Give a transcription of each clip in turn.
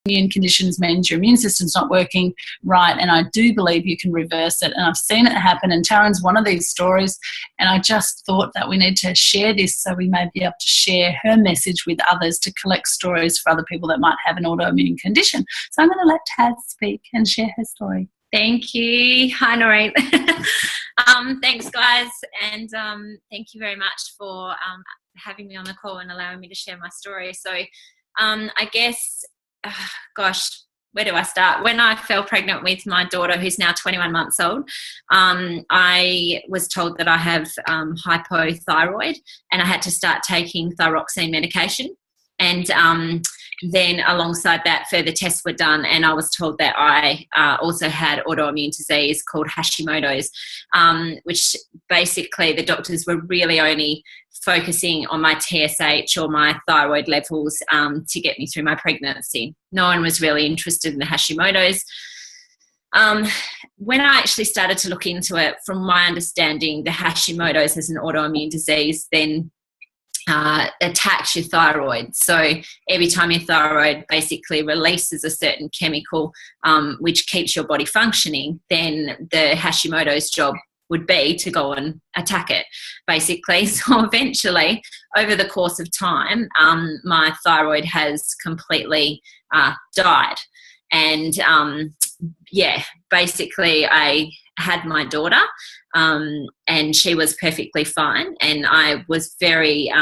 immune conditions means your immune system's not working right, and I do believe you can reverse it, and I've seen it happen, and Taryn's one of these stories, and I just thought that we need to share this so we may be able to share her message with others to collect stories for other people that might have an autoimmune condition. So I'm going to let Taz speak and share her story. Thank you. Hi, Noreen. Thanks, guys, and thank you very much for having me on the call and allowing me to share my story. So I guess, gosh, where do I start? When I fell pregnant with my daughter, who's now 21 months old, I was told that I have hypothyroid, and I had to start taking thyroxine medication. And then alongside that, further tests were done, and I was told that I also had autoimmune disease called Hashimoto's, which basically the doctors were really only focusing on my TSH or my thyroid levels to get me through my pregnancy. No one was really interested in the Hashimoto's. When I actually started to look into it, from my understanding, the Hashimoto's as an autoimmune disease then attacks your thyroid. So every time your thyroid basically releases a certain chemical which keeps your body functioning, then the Hashimoto's job would be to go and attack it, basically. So eventually, over the course of time, my thyroid has completely died. And basically I had my daughter, and she was perfectly fine, and I was very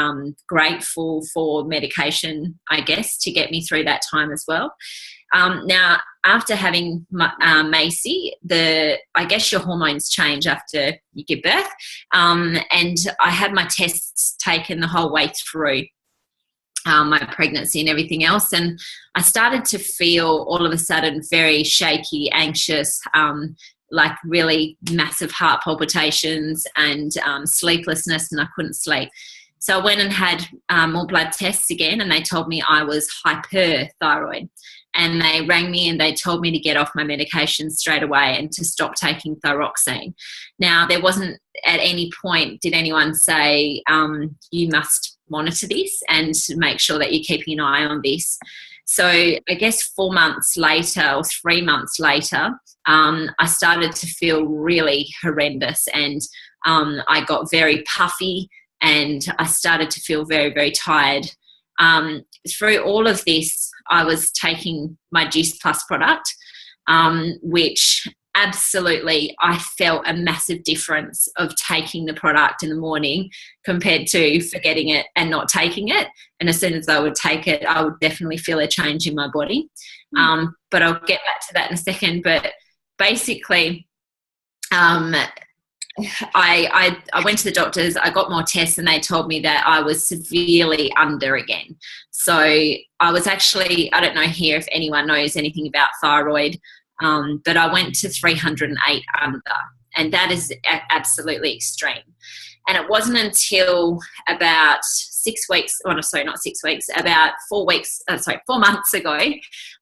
grateful for medication, I guess, to get me through that time as well. Now, after having Macy, I guess your hormones change after you give birth, and I had my tests taken the whole way through my pregnancy and everything else, and I started to feel all of a sudden very shaky, anxious, like really massive heart palpitations and sleeplessness, and I couldn't sleep. So I went and had more blood tests again, and they told me I was hyperthyroid. And they rang me and they told me to get off my medication straight away and to stop taking thyroxine. Now, there wasn't at any point did anyone say, you must monitor this and make sure that you're keeping an eye on this. So I guess 4 months later or 3 months later, I started to feel really horrendous, and I got very puffy, and I started to feel very, very tired. Through all of this, I was taking my Juice Plus product, which absolutely I felt a massive difference of taking the product in the morning compared to forgetting it and not taking it. And as soon as I would take it, I would definitely feel a change in my body. But I'll get back to that in a second. But basically, I went to the doctors, I got more tests, and they told me that I was severely under again. So I was actually, I don't know here if anyone knows anything about thyroid, but I went to 308 under, and that is absolutely extreme. And it wasn't until about 6 weeks, not 6 weeks, about 4 months ago,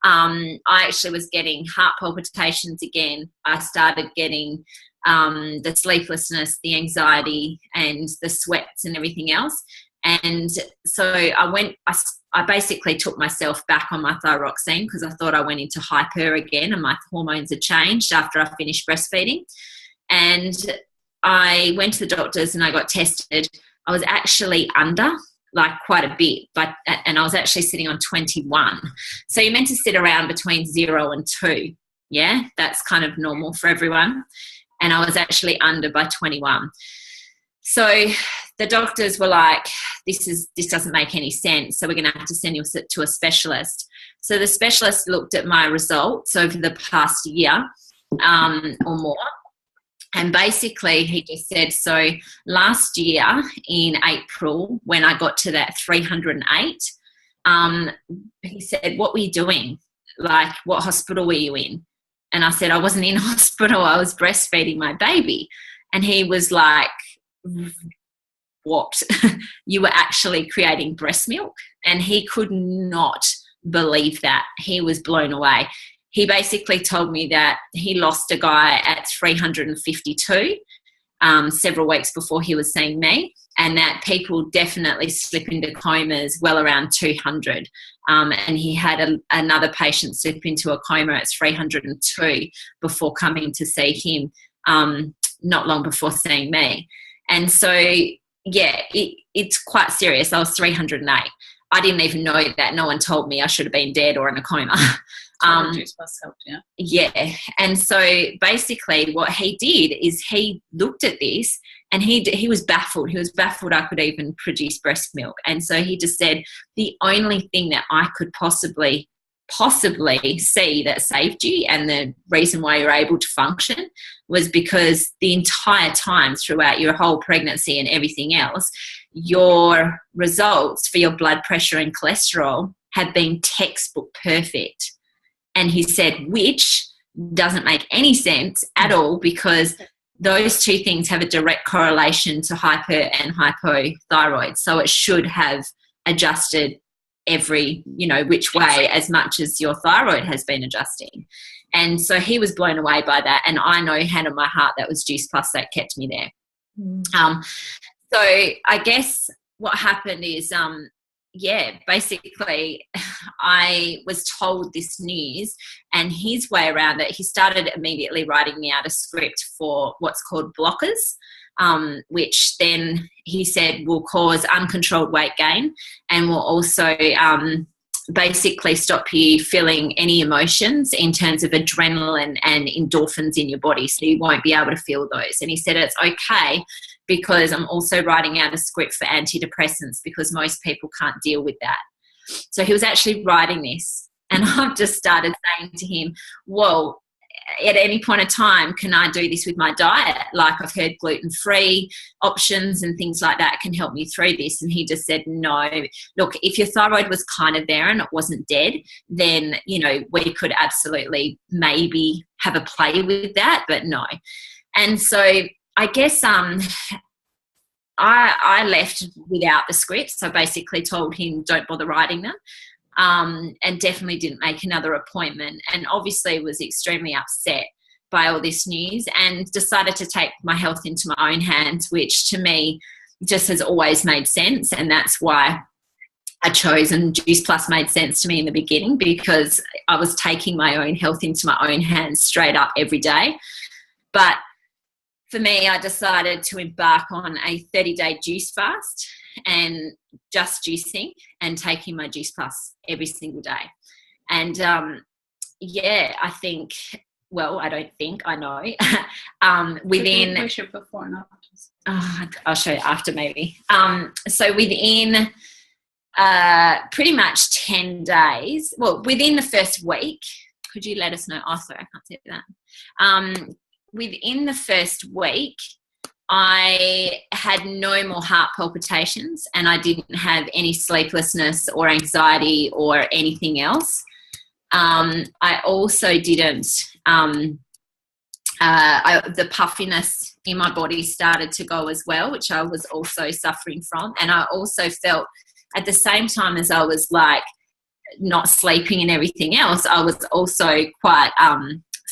I actually was getting heart palpitations again. I started getting the sleeplessness, the anxiety, and the sweats and everything else. And so I basically took myself back on my thyroxine because I thought I went into hyper again and my hormones had changed after I finished breastfeeding. And I went to the doctors and I got tested. I was actually under, like, quite a bit, and I was actually sitting on 21. So you're meant to sit around between 0 and 2. Yeah, that's kind of normal for everyone. And I was actually under by 21. So the doctors were like, this doesn't make any sense, so we're going to have to send you to a specialist. So the specialist looked at my results over the past year or more, and basically he just said, so last year in April, when I got to that 308, he said, what were you doing? Like, what hospital were you in? And I said, I wasn't in hospital, I was breastfeeding my baby. And he was like, what? You were actually creating breast milk? And he could not believe that. He was blown away. He basically told me that he lost a guy at 352 several weeks before he was seeing me. and that people definitely slip into comas well around 200. And he had another patient slip into a coma at 302 before coming to see him, not long before seeing me. And so, yeah, it's quite serious. I was 308. I didn't even know that. No one told me I should have been dead or in a coma. Juice Plus helped, yeah. Yeah. And so basically what he did is he looked at this and he was baffled. He was baffled I could even produce breast milk. And so he just said, the only thing that I could possibly see that saved you and the reason why you're able to function was because the entire time throughout your whole pregnancy and everything else, your results for your blood pressure and cholesterol have been textbook perfect. And he said, which doesn't make any sense at all, because those two things have a direct correlation to hyper and hypothyroid. So it should have adjusted every, which way as much as your thyroid has been adjusting. And so he was blown away by that. And I know, hand on my heart, that was Juice Plus that kept me there. So I guess what happened is, basically I was told this news, and his way around it, he started immediately writing me out a script for what's called blockers, which then he said will cause uncontrolled weight gain and will also basically stop you feeling any emotions in terms of adrenaline and endorphins in your body, so you won't be able to feel those. And he said it's okay because I'm also writing out a script for antidepressants because most people can't deal with that. So he was actually writing this, and I've just started saying to him, well, at any point of time, can I do this with my diet? Like, I've heard gluten-free options and things like that can help me through this. And he just said, no, look, if your thyroid was kind of there and it wasn't dead, then, we could absolutely maybe have a play with that, but no. And so I guess I left without the scripts. So basically told him don't bother writing them, and definitely didn't make another appointment, and obviously was extremely upset by all this news and decided to take my health into my own hands, which to me just has always made sense. And that's why I chose, and Juice Plus made sense to me in the beginning, because I was taking my own health into my own hands straight up every day. But for me, I decided to embark on a 30-day juice fast and just juicing and taking my Juice Plus every single day. And, I think, well, I don't think, I know, within... Push it before and after. I'll show you after maybe. So within pretty much 10 days, well, within the first week, could you let us know? Oh, sorry, I can't see that. Within the first week, I had no more heart palpitations, and I didn't have any sleeplessness or anxiety or anything else. I also didn't, the puffiness in my body started to go as well, which I was also suffering from. And I also felt at the same time as I was like not sleeping and everything else, I was also quite,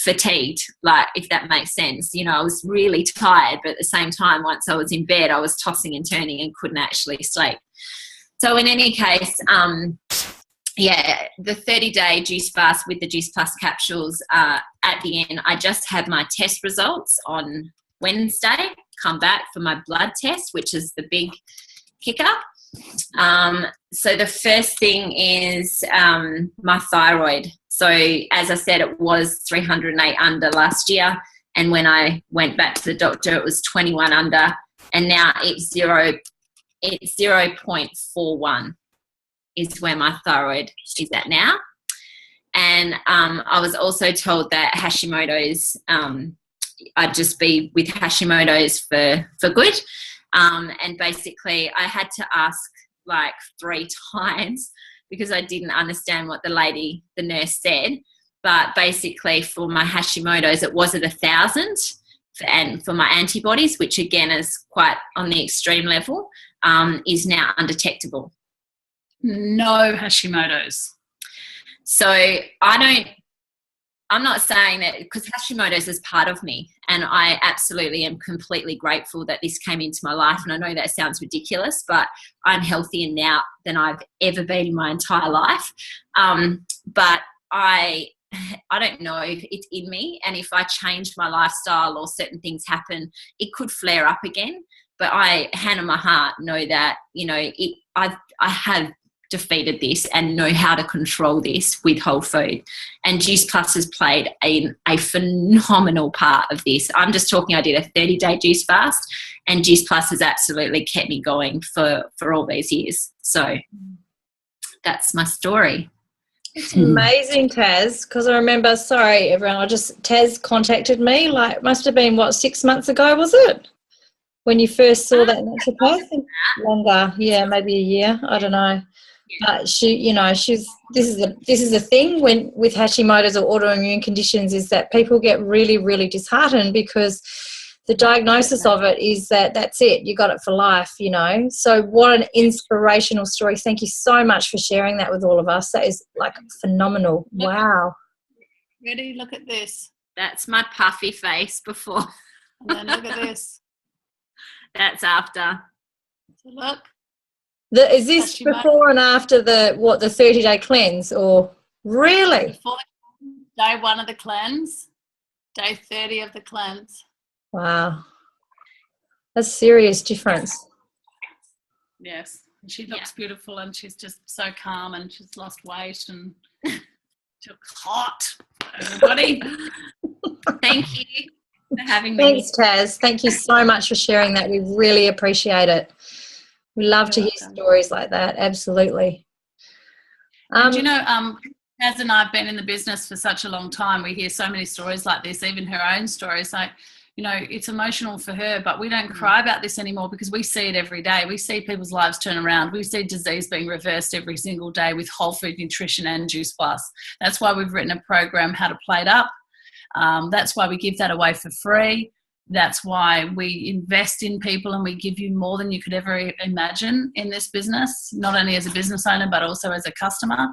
fatigued, like, if that makes sense. I was really tired, but at the same time, once I was in bed, I was tossing and turning and couldn't actually sleep. So in any case, the 30-day juice fast with the Juice Plus capsules, at the end, I just had my test results on Wednesday, come back for my blood test, which is the big kicker. So the first thing is my thyroid. So as I said, it was 308 under last year. And when I went back to the doctor, it was 21 under. And now it's 0.41 is where my thyroid is at now. And I was also told that Hashimoto's, I'd just be with Hashimoto's for good. And basically I had to ask like 3 times because I didn't understand what the nurse said. But basically for my Hashimoto's, it was at 1,000. And for my antibodies, which again is quite on the extreme level, is now undetectable. No Hashimoto's. So I don't I'm not saying that, because Hashimoto's is part of me, and I absolutely am completely grateful that this came into my life. And I know that sounds ridiculous, but I'm healthier now than I've ever been in my entire life. But I don't know if it's in me, and if I changed my lifestyle or certain things happen, it could flare up again. But I, hand on my heart, know that, you know, I have defeated this and know how to control this with whole food. And Juice Plus has played a phenomenal part of this. I'm just talking, I did a 30-day juice fast, and Juice Plus has absolutely kept me going for all these years. So that's my story. It's amazing, Taz, because I remember, sorry everyone, Taz contacted me, like, must have been, 6 months ago, was it? When you first saw that naturopath? Longer, yeah, maybe a year, I don't know. But she, you know, this is the thing when with Hashimoto's or autoimmune conditions, is that people get really, really disheartened, because the diagnosis of it is that's it, you got it for life, you know. So what an inspirational story. Thank you so much for sharing that with all of us. That is like phenomenal. Wow. Ready? Look at this. That's my puffy face before. And then look at this. That's after. So look. Is this before and after the 30-day cleanse, or really? Before day 1 of the cleanse, day 30 of the cleanse. Wow. That's serious difference. Yes. And she looks beautiful, and she's just so calm, and she's lost weight, and she looks hot. Everybody. Thank you for having me. Thanks, Taz. Thank you so much for sharing that. We really appreciate it. We love to hear stories like that. Absolutely. And you know, Taz and I have been in the business for such a long time. We hear so many stories like this, even her own stories. Like, you know, it's emotional for her, but we don't cry about this anymore, because we see it every day. We see people's lives turn around. We see disease being reversed every single day with whole food nutrition and Juice Plus. That's why we've written a program, How to Plate Up. That's why we give that away for free. That's why we invest in people, and we give you more than you could ever imagine in this business, not only as a business owner, but also as a customer,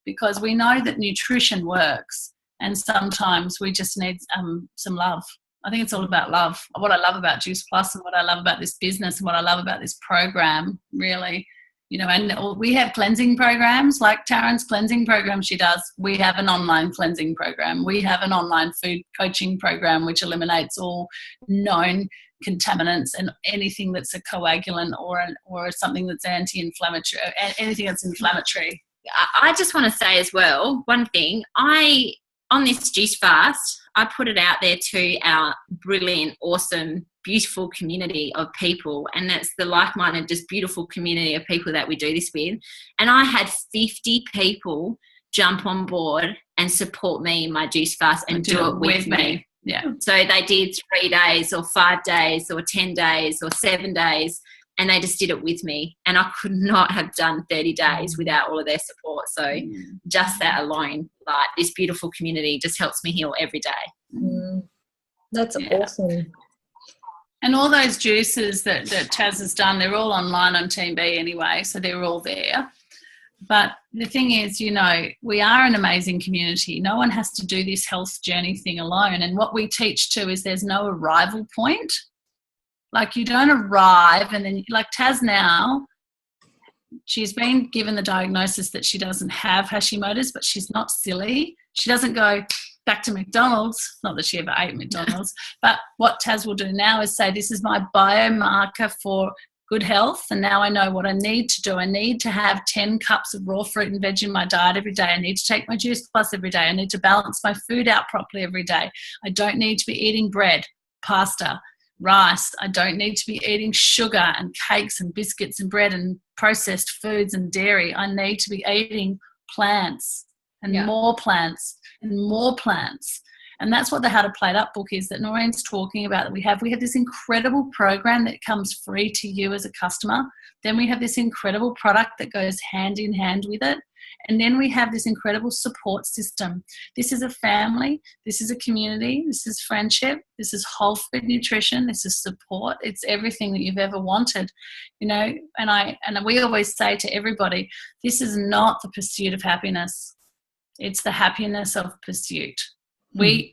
because we know that nutrition works, and sometimes we just need some love. I think it's all about love. What I love about Juice Plus, and what I love about this business, and what I love about this program, really, you know, and we have cleansing programs like Taryn's cleansing program she does. We have an online cleansing program. We have an online food coaching program which eliminates all known contaminants and anything that's a coagulant or something that's anti-inflammatory, anything that's inflammatory. I just want to say as well, one thing, on this juice fast, I put it out there to our brilliant, awesome, beautiful community of people, and that's the like-minded, just beautiful community of people that we do this with. And I had 50 people jump on board and support me in my juice fast and do it with me. Yeah. So they did 3 days or 5 days or 10 days or 7 days, and they just did it with me. And I could not have done 30 days without all of their support. So just that alone, like, this beautiful community just helps me heal every day. That's awesome. And all those juices that Taz has done, they're all online on Team B anyway, so they're all there. But the thing is, you know, we are an amazing community. No one has to do this health journey thing alone. And what we teach too is there's no arrival point. Like, you don't arrive and then, like Taz now, she's been given the diagnosis that she doesn't have Hashimoto's, but she's not silly. She doesn't go back to McDonald's, not that she ever ate McDonald's, but what Taz will do now is say, this is my biomarker for good health, and now I know what I need to do. I need to have 10 cups of raw fruit and veg in my diet every day. I need to take my Juice Plus every day. I need to balance my food out properly every day. I don't need to be eating bread, pasta, rice. I don't need to be eating sugar and cakes and biscuits and bread and processed foods and dairy. I need to be eating plants and more plants and more plants. And that's what the How to Plate Up book is that Noreen's talking about. That we have this incredible program that comes free to you as a customer. Then we have this incredible product that goes hand in hand with it. And then we have this incredible support system. This is a family. This is a community. This is friendship. This is whole food nutrition. This is support. It's everything that you've ever wanted, you know. And we always say to everybody, this is not the pursuit of happiness. It's the happiness of pursuit.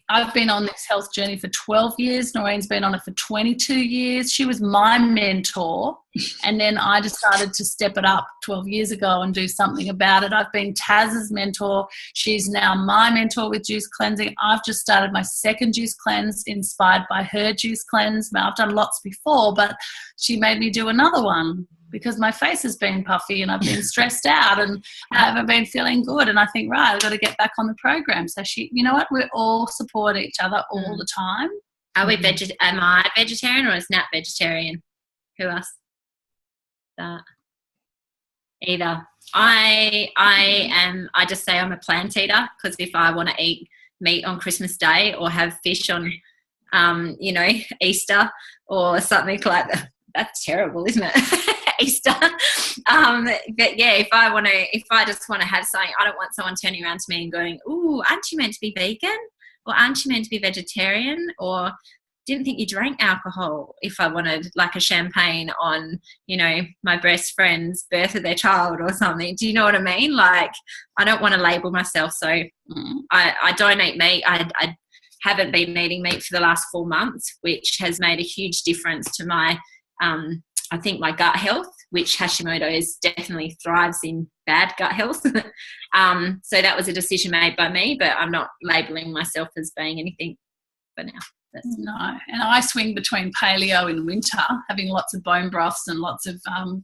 I've been on this health journey for 12 years. Noreen's been on it for 22 years. She was my mentor, and then I decided to step it up 12 years ago and do something about it. I've been Taz's mentor. She's now my mentor with juice cleansing. I've just started my second juice cleanse inspired by her juice cleanse. Now, I've done lots before, but she made me do another one because my face has been puffy and I've been stressed out and I haven't been feeling good. And I think, right, I've got to get back on the program. So you know what? We all support each other all the time. Am I vegetarian or is Nat vegetarian? Who else? Either. I just say I'm a plant eater because if I want to eat meat on Christmas Day or have fish on, Easter or something like that, that's terrible, isn't it? Easter. But yeah, if I just want to have something, I don't want someone turning around to me and going, "Ooh, aren't you meant to be vegan? Or aren't you meant to be vegetarian? Or didn't think you drank alcohol," if I wanted like a champagne on, my best friend's birth of their child or something. Do you know what I mean? Like, I don't want to label myself. So I don't eat meat. I haven't been eating meat for the last 4 months, which has made a huge difference to my I think my gut health, which Hashimoto's definitely thrives in bad gut health. So that was a decision made by me, but I'm not labelling myself as being anything for now. No, and I swing between paleo in winter, having lots of bone broths and lots of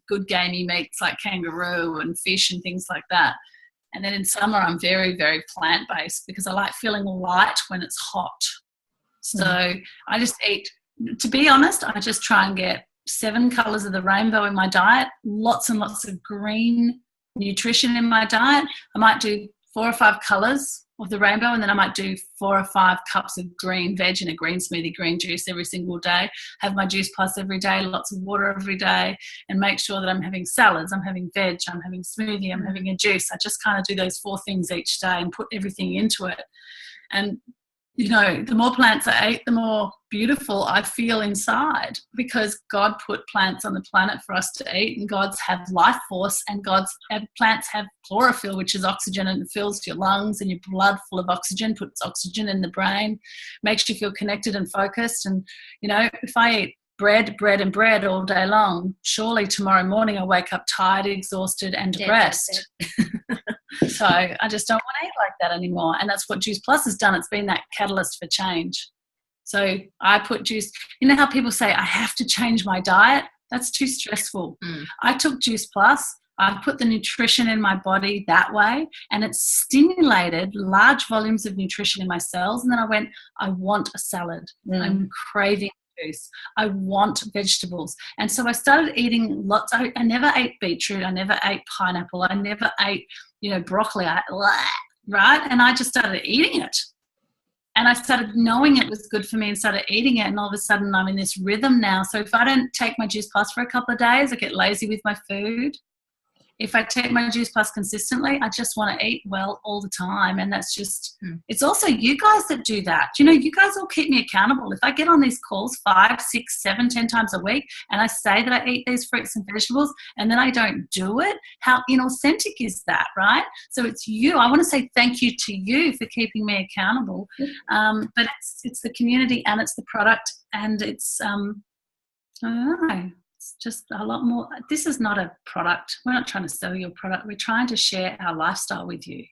good gamey meats like kangaroo and fish and things like that. And then in summer, I'm very, very plant-based because I like feeling light when it's hot. So I just eat, to be honest, I just try and get 7 colours of the rainbow in my diet, lots and lots of green nutrition in my diet. I might do 4 or 5 colours of the rainbow, and then I might do 4 or 5 cups of green veg in a green smoothie, green juice every single day, have my Juice Plus every day, lots of water every day, and make sure that I'm having salads, I'm having veg, I'm having smoothie, I'm having a juice. I just kind of do those 4 things each day and put everything into it. And the more plants I eat, the more beautiful I feel inside, because God put plants on the planet for us to eat, and God's have life force, and plants have chlorophyll, which is oxygen, and it fills your lungs and your blood full of oxygen, puts oxygen in the brain, makes you feel connected and focused. And, if I eat bread all day long, surely tomorrow morning I wake up tired, exhausted and depressed. So I just don't want to eat like that anymore. And that's what Juice Plus has done. It's been that catalyst for change. So I put juice, how people say, I have to change my diet? That's too stressful. I took Juice Plus. I put the nutrition in my body that way, and it stimulated large volumes of nutrition in my cells. And then I went, I want a salad. I'm craving juice. I want vegetables. And so I started eating lots. I never ate beetroot. I never ate pineapple. I never ate, broccoli. Right? And I just started eating it. And I started knowing it was good for me and started eating it. And all of a sudden I'm in this rhythm now. So if I don't take my Juice Plus for a couple of days, I get lazy with my food. If I take my Juice Plus consistently, I just want to eat well all the time. And that's just, it's also you guys that do that. You guys all keep me accountable. If I get on these calls 5, 6, 7, 10 times a week and I say that I eat these fruits and vegetables and then I don't do it, how inauthentic is that, right? So it's you. I want to say thank you to you for keeping me accountable. But it's the community and it's the product and it's, I don't know. It's just a lot more. This is not a product. We're not trying to sell you a product. We're trying to share our lifestyle with you.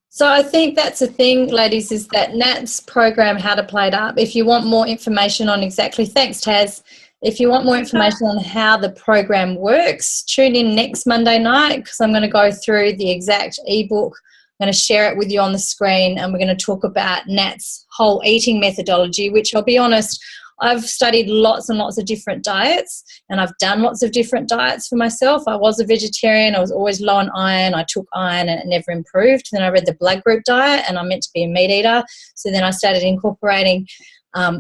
So I think that's the thing, ladies, is that Nat's program, How to Plate Up, if you want more information on exactly, thanks Taz, if you want more information on how the program works, tune in next Monday night because I'm going to go through the exact ebook. I'm going to share it with you on the screen and we're going to talk about Nat's whole eating methodology, which I'll be honest, I've studied lots and lots of different diets and I've done lots of different diets for myself. I was a vegetarian. I was always low on iron. I took iron and it never improved. Then I read the blood group diet and I'm meant to be a meat eater. So then I started incorporating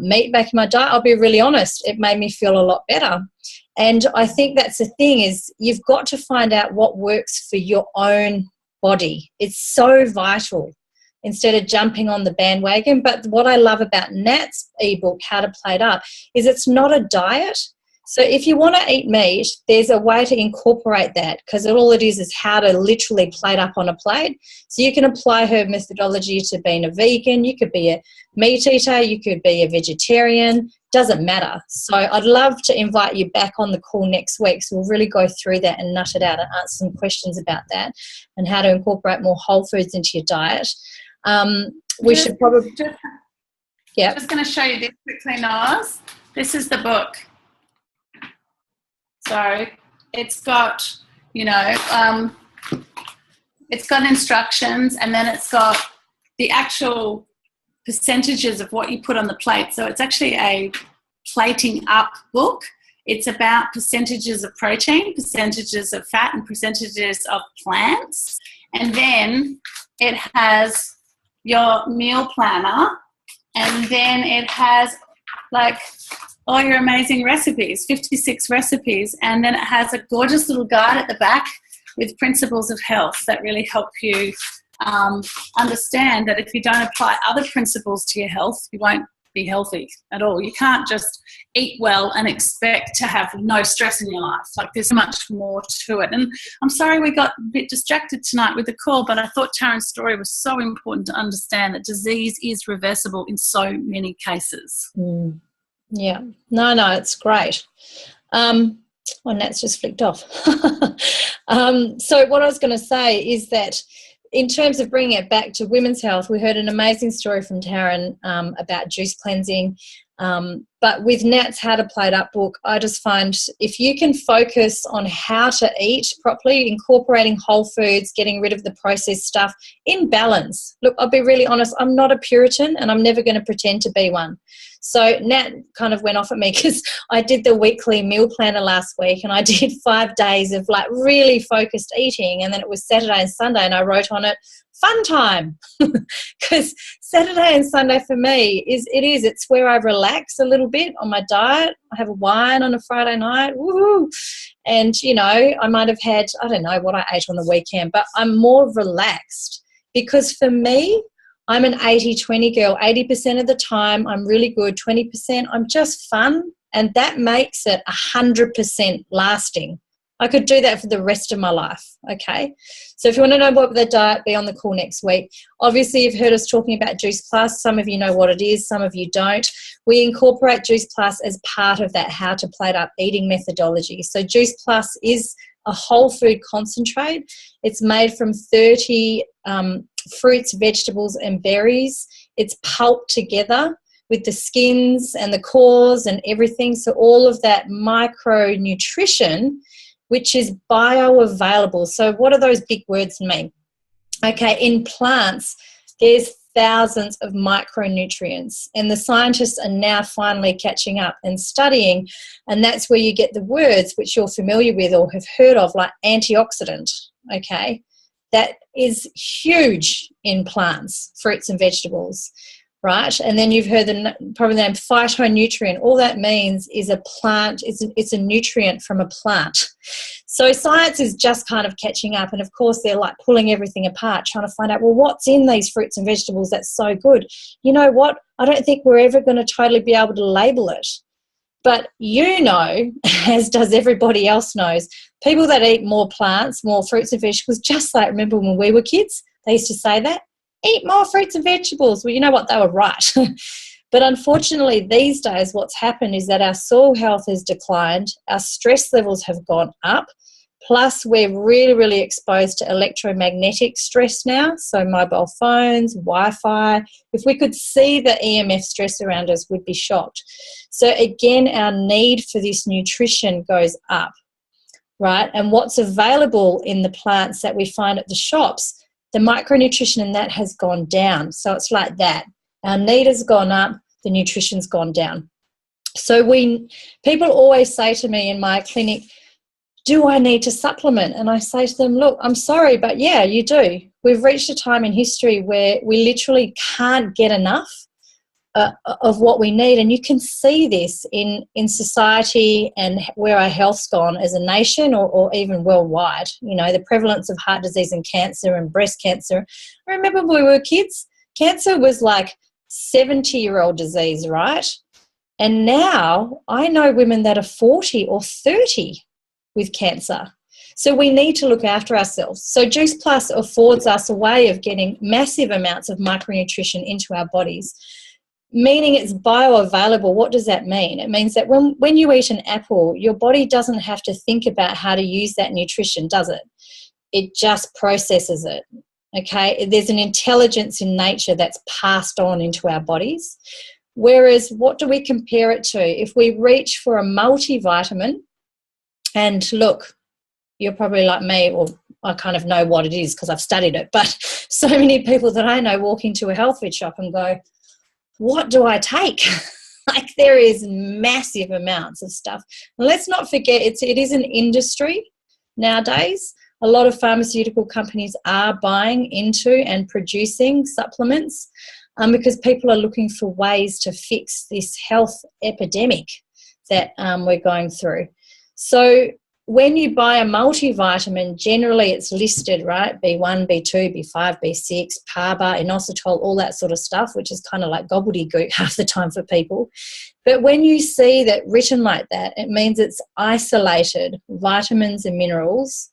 meat back in my diet. I'll be really honest, it made me feel a lot better. And I think that's the thing is you've got to find out what works for your own body. It's so vital. Instead of jumping on the bandwagon. But what I love about Nat's ebook, How to Plate Up, is it's not a diet. So if you want to eat meat, there's a way to incorporate that, because all it is how to literally plate up on a plate. So you can apply her methodology to being a vegan. You could be a meat eater. You could be a vegetarian. Doesn't matter. So I'd love to invite you back on the call next week. So we'll really go through that and nut it out and answer some questions about that and how to incorporate more whole foods into your diet. We should probably... Yeah. Just going to show you this quickly, Noz. This is the book. So it's got, it's got instructions, and then it's got the actual percentages of what you put on the plate. So it's actually a plating up book. It's about percentages of protein, percentages of fat, and percentages of plants. And then it has your meal planner, and then it has like all your amazing recipes, 56 recipes, and then it has a gorgeous little guide at the back with principles of health that really help you understand that if you don't apply other principles to your health, you won't be healthy at all. You can't just eat well and expect to have no stress in your life. Like, there's much more to it. And I'm sorry we got a bit distracted tonight with the call, but I thought Taryn's story was so important to understand that disease is reversible in so many cases. Yeah. No, it's great. And that's just flicked off. So what I was going to say is that in terms of bringing it back to women's health, we heard an amazing story from Taryn about juice cleansing. But with Nat's How to Plate Up book, I just find if you can focus on how to eat properly, incorporating whole foods, getting rid of the processed stuff in balance. Look, I'll be really honest, I'm not a Puritan and I'm never going to pretend to be one. So Nat kind of went off at me because I did the weekly meal planner last week and I did 5 days of like really focused eating, and then it was Saturday and Sunday and I wrote on it, fun time, because Saturday and Sunday for me it's where I relax a little bit on my diet. I have a wine on a Friday night, woohoo, and I might have had, I don't know what I ate on the weekend, but I'm more relaxed because for me, I'm an 80-20 girl. 80% of the time I'm really good, 20% I'm just fun, and that makes it 100% lasting. I could do that for the rest of my life, okay? So if you want to know what the diet, be on the call next week. Obviously, you've heard us talking about Juice Plus. Some of you know what it is, some of you don't. We incorporate Juice Plus as part of that How to Plate Up eating methodology. So Juice Plus is a whole food concentrate. It's made from 30 fruits, vegetables, and berries. It's pulped together with the skins and the cores and everything. So all of that micronutrition, which is bioavailable. So what do those big words mean? Okay, in plants, there's thousands of micronutrients, and the scientists are now finally catching up and studying, and that's where you get the words which you're familiar with or have heard of, like antioxidant, okay? That is huge in plants, fruits and vegetables, right? And then you've heard probably the name phytonutrient. All that means is a plant, it's a nutrient from a plant. So science is just kind of catching up, and of course they're like pulling everything apart, trying to find out, well, what's in these fruits and vegetables that's so good? You know what? I don't think we're ever going to totally be able to label it. But as does everybody else knows, people that eat more plants, more fruits and vegetables, just like, remember when we were kids, they used to say that, eat more fruits and vegetables. Well, you know what? They were right. But unfortunately, these days, what's happened is that our soil health has declined, our stress levels have gone up, plus we're really, really exposed to electromagnetic stress now, so mobile phones, Wi-Fi. If we could see the EMF stress around us, we'd be shocked. So again, our need for this nutrition goes up, right? And what's available in the plants that we find at the shops, the micronutrition in that has gone down. So it's like that. Our need has gone up, the nutrition's gone down. So people always say to me in my clinic, do I need to supplement? And I say to them, look, I'm sorry, but yeah, you do. We've reached a time in history where we literally can't get enough of what we need. And you can see this in society and where our health's gone as a nation or even worldwide. The prevalence of heart disease and cancer and breast cancer. I remember when we were kids, cancer was like 70-year-old disease, right? And now I know women that are 40 or 30 with cancer. So we need to look after ourselves. So Juice Plus affords us a way of getting massive amounts of micronutrition into our bodies, meaning it's bioavailable. What does that mean? It means that when you eat an apple, your body doesn't have to think about how to use that nutrition, does it? It just processes it, okay? There's an intelligence in nature that's passed on into our bodies. Whereas what do we compare it to? If we reach for a multivitamin, and look, you're probably like me, or I kind of know what it is because I've studied it, but so many people that I know walk into a health food shop and go, what do I take? Like, there is massive amounts of stuff. And let's not forget, it is an industry nowadays. A lot of pharmaceutical companies are buying into and producing supplements because people are looking for ways to fix this health epidemic that we're going through. So when you buy a multivitamin, generally it's listed, right? B1, B2, B5, B6, PABA, inositol, all that sort of stuff, which is kind of like gobbledygook half the time for people. But when you see that written like that, it means it's isolated vitamins and minerals,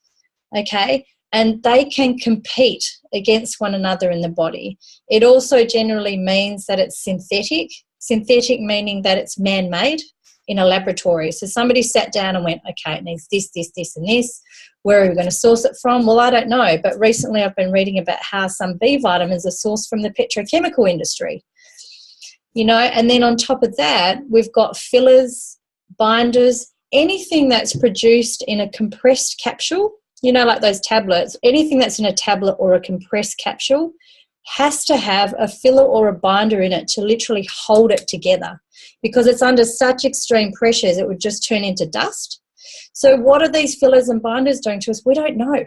okay? And they can compete against one another in the body. It also generally means that it's synthetic meaning that it's man-made in a laboratory. So somebody sat down and went, okay, it needs this, this, this, and this. Where are we going to source it from? Well, I don't know. But recently I've been reading about how some B vitamins are sourced from the petrochemical industry. You know, and then on top of that, we've got fillers, binders, anything that's produced in a compressed capsule, you know, like those tablets, anything that's in a tablet or a compressed capsule has to have a filler or a binder in it to literally hold it together, because it's under such extreme pressures it would just turn into dust. So what are these fillers and binders doing to us? We don't know.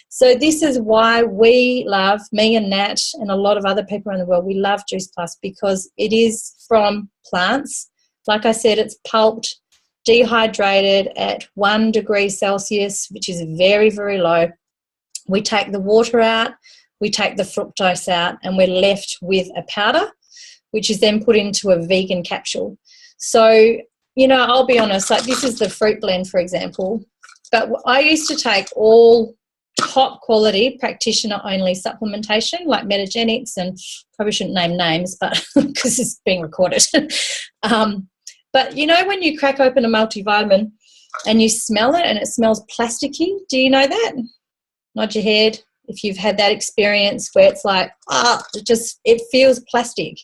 So this is why we love, me and Nat and a lot of other people around the world, we love Juice Plus, because it is from plants. Like I said, it's pulped, dehydrated at 1 degree Celsius, which is very, very low. We take the water out, we take the fructose out, and we're left with a powder, which is then put into a vegan capsule. So, you know, I'll be honest, like this is the fruit blend, for example, but I used to take all top quality practitioner only supplementation like Metagenics, and probably shouldn't name names, but because it's being recorded. But you know, when you crack open a multivitamin and you smell it and it smells plasticky, do you know that? Nod your head if you've had that experience where it's like, it feels plastic.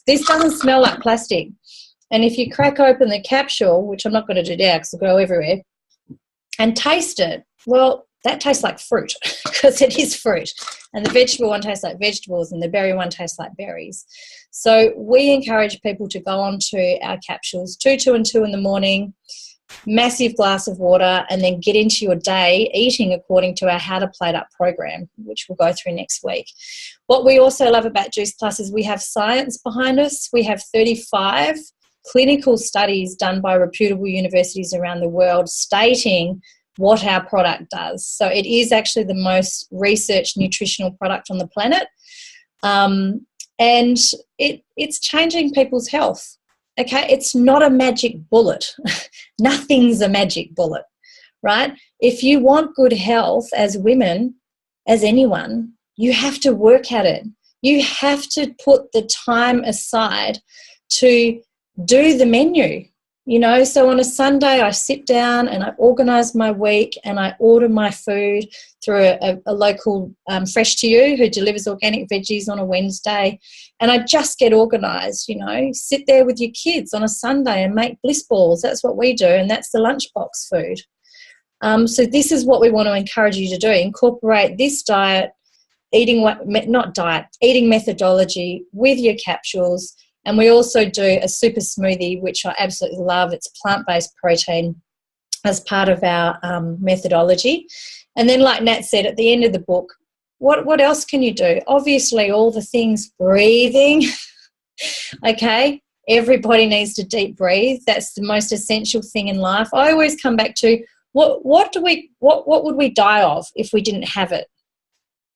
This doesn't smell like plastic. And if you crack open the capsule, which I'm not going to do now because it'll go everywhere, and taste it, well, that tastes like fruit because it is fruit. And the vegetable one tastes like vegetables and the berry one tastes like berries. So we encourage people to go on to our capsules, 2, 2, and 2 in the morning, massive glass of water, and then get into your day eating according to our How to Plate Up program, which we'll go through next week. What we also love about Juice Plus is we have science behind us. We have 35 clinical studies done by reputable universities around the world stating what our product does. So it is actually the most researched nutritional product on the planet. And it's changing people's health. Okay, it's not a magic bullet. Nothing's a magic bullet, right? If you want good health as women, as anyone, you have to work at it. You have to put the time aside to do the menu. You know, so on a Sunday I sit down and I organise my week and I order my food through a local Fresh to You who delivers organic veggies on a Wednesday, and I just get organised, you know, sit there with your kids on a Sunday and make bliss balls. That's what we do, and that's the lunchbox food. So this is what we want to encourage you to do. Incorporate this diet, eating methodology with your capsules. And we also do a super smoothie, which I absolutely love. It's plant-based protein as part of our methodology. And then, like Nat said, at the end of the book, what else can you do? Obviously, all the things, breathing, okay? Everybody needs to deep breathe. That's the most essential thing in life. I always come back to what would we die of if we didn't have it?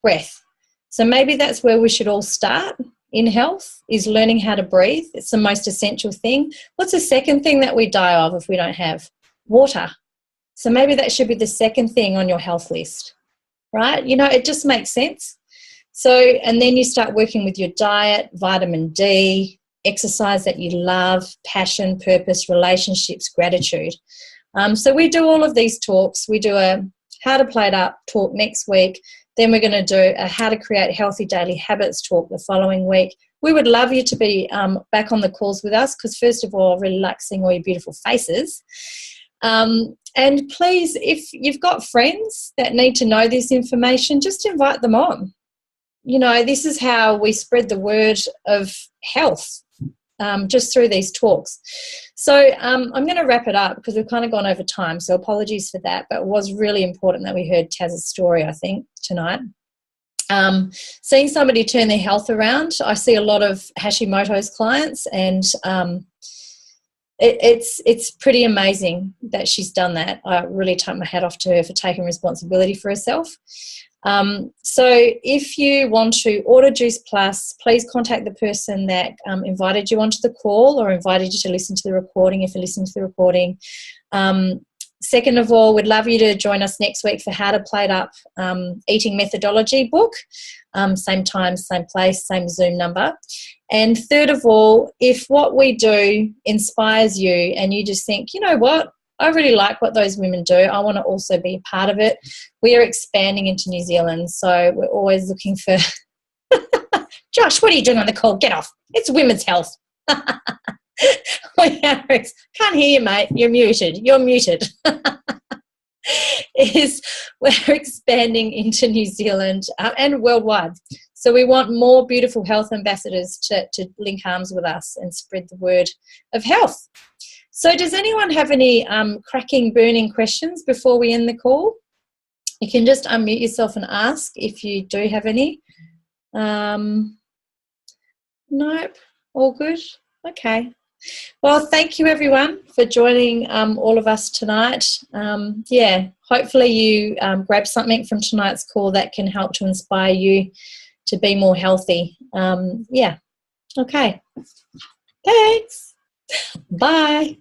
Breath. So maybe that's where we should all start. in health is learning how to breathe. It's the most essential thing. What's the second thing that we die of if we don't have? Water. So maybe that should be the second thing on your health list, right? You know, it just makes sense. So, and then you start working with your diet, vitamin D, exercise that you love, passion, purpose, relationships, gratitude. So we do all of these talks. We do a How to Play It Up talk next week. Then we're going to do a How to Create Healthy Daily Habits talk the following week. We would love you to be back on the calls with us because, first of all, I really like seeing all your beautiful faces. And please, if you've got friends that need to know this information, just invite them on. You know, this is how we spread the word of health, just through these talks. So I'm going to wrap it up because we've kind of gone over time, so apologies for that, but it was really important that we heard Taz's story, I think, tonight. Seeing somebody turn their health around, I see a lot of Hashimoto's clients, and it's pretty amazing that she's done that. I really take my hat off to her for taking responsibility for herself. So if you want to order Juice Plus, please contact the person that invited you onto the call or invited you to listen to the recording if you're listening to the recording. Second of all, we'd love you to join us next week for How to Play It Up Eating Methodology book. Same time, same place, same Zoom number. And third of all, if what we do inspires you and you just think, you know what, I really like what those women do, I want to also be a part of it. We are expanding into New Zealand, so we're always looking for Josh, what are you doing on the call? Get off. It's women's health. Can't hear you, mate. You're muted. We're expanding into New Zealand and worldwide. So we want more beautiful health ambassadors to link arms with us and spread the word of health. So does anyone have any cracking, burning questions before we end the call? You can just unmute yourself and ask if you do have any. Nope, all good. Okay. Well, thank you everyone for joining all of us tonight. Hopefully you grab something from tonight's call that can help to inspire you to be more healthy. Okay. Thanks. Bye.